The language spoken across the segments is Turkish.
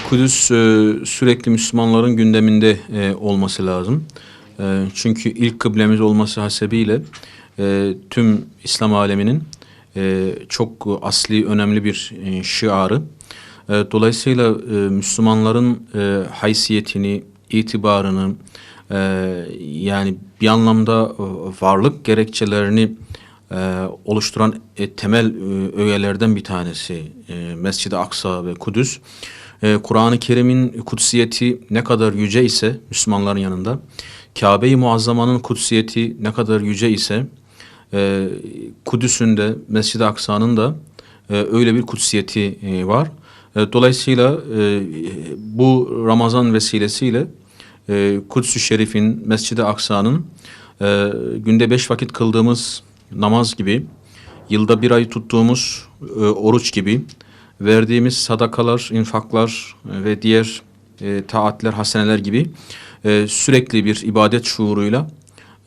Kudüs sürekli Müslümanların gündeminde olması lazım. Çünkü ilk kıblemiz olması hasebiyle tüm İslam aleminin çok asli, önemli bir şiarı. Dolayısıyla Müslümanların haysiyetini, itibarını, e, yani bir anlamda varlık gerekçelerini oluşturan temel öğelerden bir tanesi Mescid-i Aksa ve Kudüs. Kur'an-ı Kerim'in kutsiyeti ne kadar yüce ise Müslümanların yanında, Kabe-i Muazzama'nın kutsiyeti ne kadar yüce ise Kudüs'ün de Mescid-i Aksa'nın da öyle bir kutsiyeti var. Dolayısıyla bu Ramazan vesilesiyle Kudüs-ü Şerif'in, Mescid-i Aksa'nın günde 5 vakit kıldığımız namaz gibi, yılda bir ay tuttuğumuz oruç gibi, verdiğimiz sadakalar, infaklar ve diğer taatler, haseneler gibi sürekli bir ibadet şuuruyla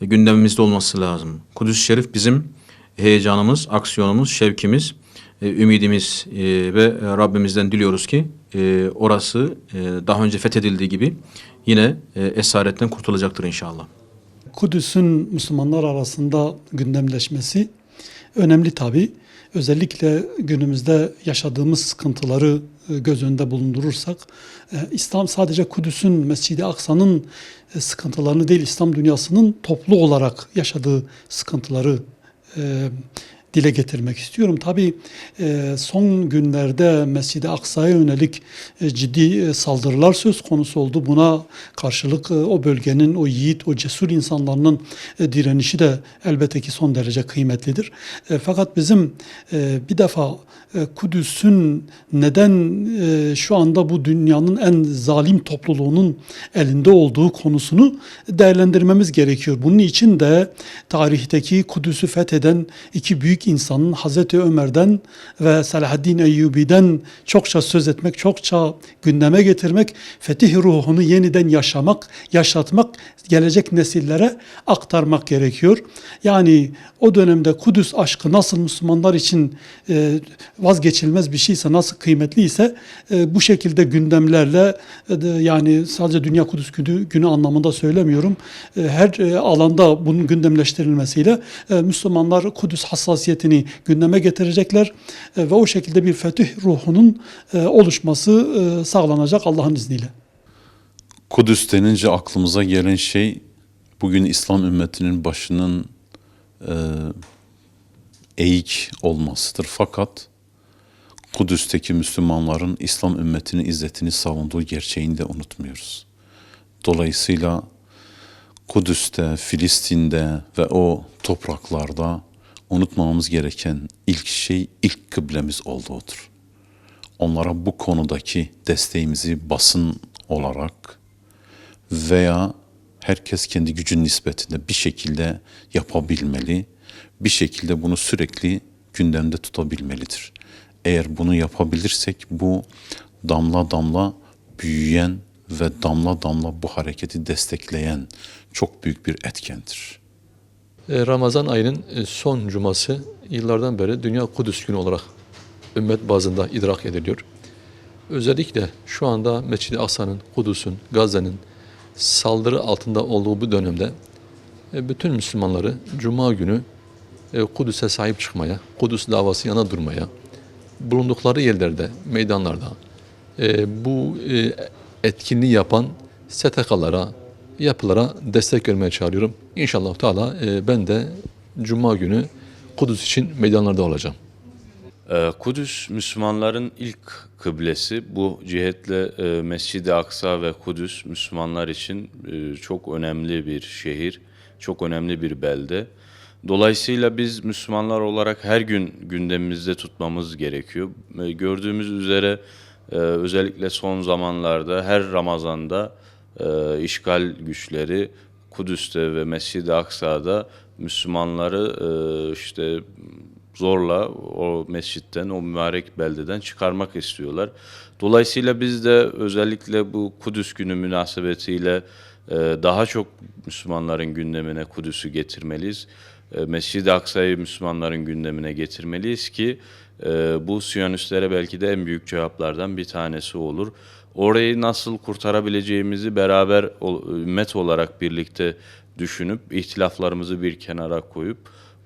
gündemimizde olması lazım. Kudüs-i Şerif bizim heyecanımız, aksiyonumuz, şevkimiz, ümidimiz ve Rabbimizden diliyoruz ki orası daha önce fethedildiği gibi yine esaretten kurtulacaktır inşallah. Kudüs'ün Müslümanlar arasında gündemleşmesi önemli tabii. Özellikle günümüzde yaşadığımız sıkıntıları göz önünde bulundurursak, İslam sadece Kudüs'ün, Mescid-i Aksa'nın sıkıntılarını değil, İslam dünyasının toplu olarak yaşadığı sıkıntıları dile getirmek istiyorum. Tabii son günlerde Mescid-i Aksa'ya yönelik ciddi saldırılar söz konusu oldu. Buna karşılık o bölgenin, o yiğit, o cesur insanların direnişi de elbette ki son derece kıymetlidir. Fakat bizim bir defa Kudüs'ün neden şu anda bu dünyanın en zalim topluluğunun elinde olduğu konusunu değerlendirmemiz gerekiyor. Bunun için de tarihteki Kudüs'ü fetheden iki büyük insanın Hazreti Ömer'den ve Selahaddin Eyyubi'den çokça söz etmek, çokça gündeme getirmek, fetih ruhunu yeniden yaşatmak, gelecek nesillere aktarmak gerekiyor. Yani o dönemde Kudüs aşkı nasıl Müslümanlar için vazgeçilmez bir şeyse, nasıl kıymetliyse bu şekilde gündemlerle, yani sadece Dünya Kudüs günü anlamında söylemiyorum, her alanda bunun gündemleştirilmesiyle Müslümanlar Kudüs hassasiyetini gündeme getirecekler ve o şekilde bir fetih ruhunun oluşması sağlanacak Allah'ın izniyle. Kudüs denince aklımıza gelen şey bugün İslam ümmetinin başının eğik olmasıdır. Fakat Kudüs'teki Müslümanların İslam ümmetinin izzetini savunduğu gerçeğini de unutmuyoruz. Dolayısıyla Kudüs'te, Filistin'de ve o topraklarda unutmamamız gereken ilk şey, ilk kıblemiz olduğudur. Onlara bu konudaki desteğimizi basın olarak veya herkes kendi gücün nispetinde bir şekilde yapabilmeli, bir şekilde bunu sürekli gündemde tutabilmelidir. Eğer bunu yapabilirsek bu damla damla büyüyen ve damla damla bu hareketi destekleyen çok büyük bir etkendir. Ramazan ayının son cuması yıllardan beri Dünya Kudüs Günü olarak ümmet bazında idrak ediliyor. Özellikle şu anda Mescid-i Aksa'nın, Kudüs'ün, Gazze'nin saldırı altında olduğu bu dönemde bütün Müslümanları Cuma günü Kudüs'e sahip çıkmaya, Kudüs davası yana durmaya, bulundukları yerlerde, meydanlarda bu etkinliği yapan STK'lara, yapılara destek vermeye çağırıyorum. İnşallah Teala ben de Cuma günü Kudüs için meydanlarda olacağım. Kudüs Müslümanların ilk kıblesi. Bu cihetle Mescid-i Aksa ve Kudüs Müslümanlar için çok önemli bir şehir, çok önemli bir belde. Dolayısıyla biz Müslümanlar olarak her gün gündemimizde tutmamız gerekiyor. Gördüğümüz üzere özellikle son zamanlarda her Ramazan'da işgal güçleri Kudüs'te ve Mescid-i Aksa'da Müslümanları işte zorla o mescitten, o mübarek beldeden çıkarmak istiyorlar. Dolayısıyla biz de özellikle bu Kudüs günü münasebetiyle daha çok Müslümanların gündemine Kudüs'ü getirmeliyiz. Mescid-i Aksa'yı Müslümanların gündemine getirmeliyiz ki bu Siyonistlere belki de en büyük cevaplardan bir tanesi olur. Orayı nasıl kurtarabileceğimizi beraber ümmet olarak birlikte düşünüp, ihtilaflarımızı bir kenara koyup,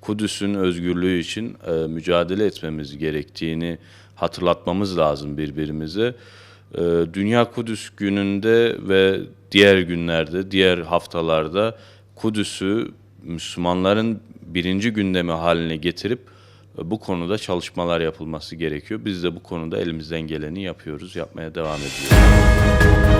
Kudüs'ün özgürlüğü için mücadele etmemiz gerektiğini hatırlatmamız lazım birbirimize. Dünya Kudüs gününde ve diğer günlerde, diğer haftalarda Kudüs'ü Müslümanların birinci gündemi haline getirip bu konuda çalışmalar yapılması gerekiyor. Biz de bu konuda elimizden geleni yapıyoruz, yapmaya devam ediyoruz.